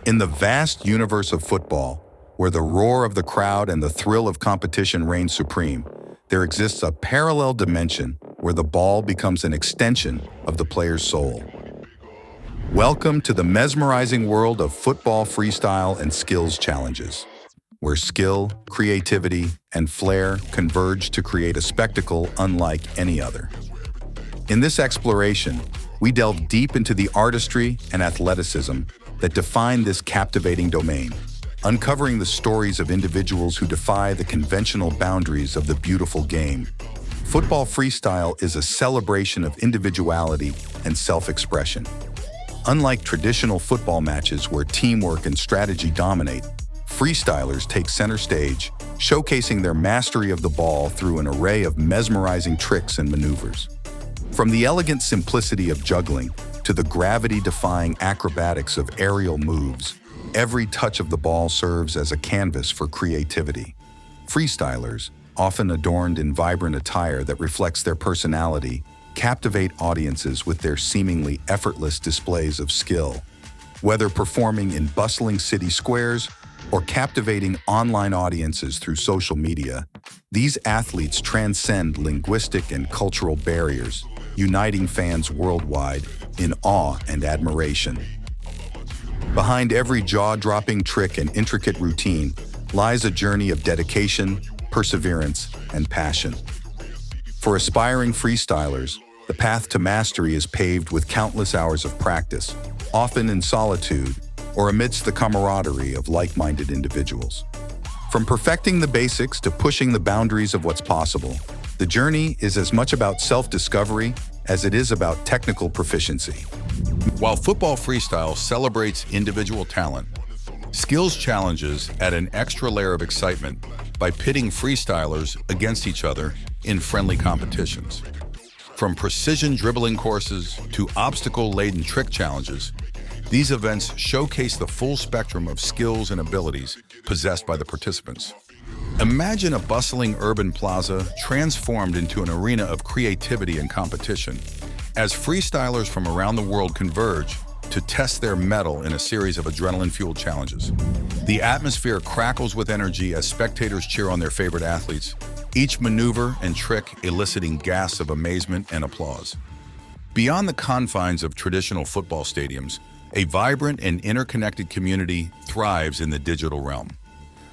In the vast universe of football, where the roar of the crowd and the thrill of competition reign supreme, there exists a parallel dimension where the ball becomes an extension of the player's soul. Welcome to the mesmerizing world of football freestyle and skills challenges, where skill, creativity, and flair converge to create a spectacle unlike any other. In this exploration, we delve deep into the artistry and athleticism that define this captivating domain, uncovering the stories of individuals who defy the conventional boundaries of the beautiful game. Football freestyle is a celebration of individuality and self-expression. Unlike traditional football matches where teamwork and strategy dominate, freestylers take center stage, showcasing their mastery of the ball through an array of mesmerizing tricks and maneuvers. From the elegant simplicity of juggling to the gravity-defying acrobatics of aerial moves, every touch of the ball serves as a canvas for creativity. Freestylers, often adorned in vibrant attire that reflects their personality, captivate audiences with their seemingly effortless displays of skill. Whether performing in bustling city squares or captivating online audiences through social media, these athletes transcend linguistic and cultural barriers, uniting fans worldwide in awe and admiration. Behind every jaw-dropping trick and intricate routine lies a journey of dedication, perseverance, and passion. For aspiring freestylers, the path to mastery is paved with countless hours of practice, often in solitude or amidst the camaraderie of like-minded individuals. From perfecting the basics to pushing the boundaries of what's possible, the journey is as much about self-discovery as it is about technical proficiency. While football freestyle celebrates individual talent, skills challenges add an extra layer of excitement by pitting freestylers against each other in friendly competitions. From precision dribbling courses to obstacle-laden trick challenges, these events showcase the full spectrum of skills and abilities possessed by the participants. Imagine a bustling urban plaza transformed into an arena of creativity and competition, as freestylers from around the world converge to test their mettle in a series of adrenaline-fueled challenges. The atmosphere crackles with energy as spectators cheer on their favorite athletes, each maneuver and trick eliciting gasps of amazement and applause. Beyond the confines of traditional football stadiums, a vibrant and interconnected community thrives in the digital realm.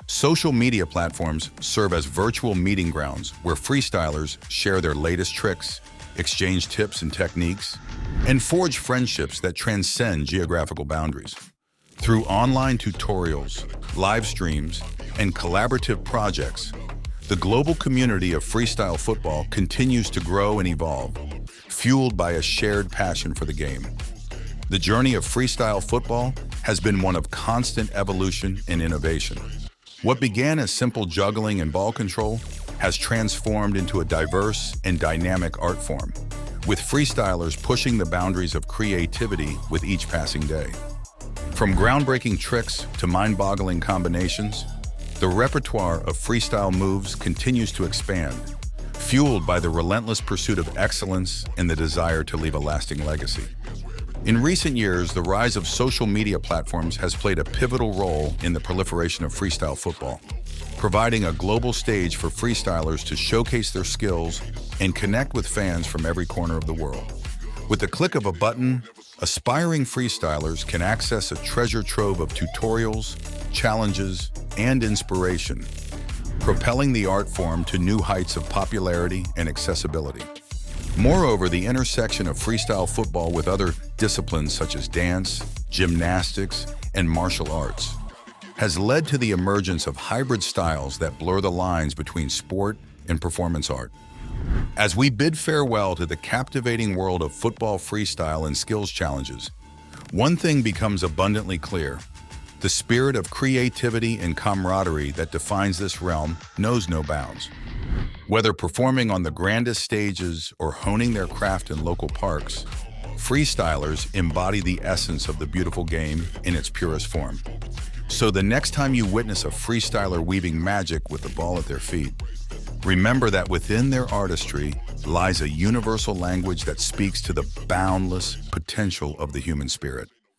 Social media platforms serve as virtual meeting grounds where freestylers share their latest tricks, exchange tips and techniques, and forge friendships that transcend geographical boundaries. Through online tutorials, live streams, and collaborative projects, the global community of freestyle football continues to grow and evolve, fueled by a shared passion for the game. The journey of freestyle football has been one of constant evolution and innovation. What began as simple juggling and ball control has transformed into a diverse and dynamic art form, with freestylers pushing the boundaries of creativity with each passing day. From groundbreaking tricks to mind-boggling combinations, the repertoire of freestyle moves continues to expand, fueled by the relentless pursuit of excellence and the desire to leave a lasting legacy. In recent years, the rise of social media platforms has played a pivotal role in the proliferation of freestyle football, providing a global stage for freestylers to showcase their skills and connect with fans from every corner of the world. With the click of a button, aspiring freestylers can access a treasure trove of tutorials, challenges, and inspiration, propelling the art form to new heights of popularity and accessibility. Moreover, the intersection of freestyle football with other disciplines such as dance, gymnastics, and martial arts has led to the emergence of hybrid styles that blur the lines between sport and performance art. As we bid farewell to the captivating world of football freestyle and skills challenges, one thing becomes abundantly clear: the spirit of creativity and camaraderie that defines this realm knows no bounds. Whether performing on the grandest stages or honing their craft in local parks, freestylers embody the essence of the beautiful game in its purest form. So the next time you witness a freestyler weaving magic with the ball at their feet, remember that within their artistry lies a universal language that speaks to the boundless potential of the human spirit.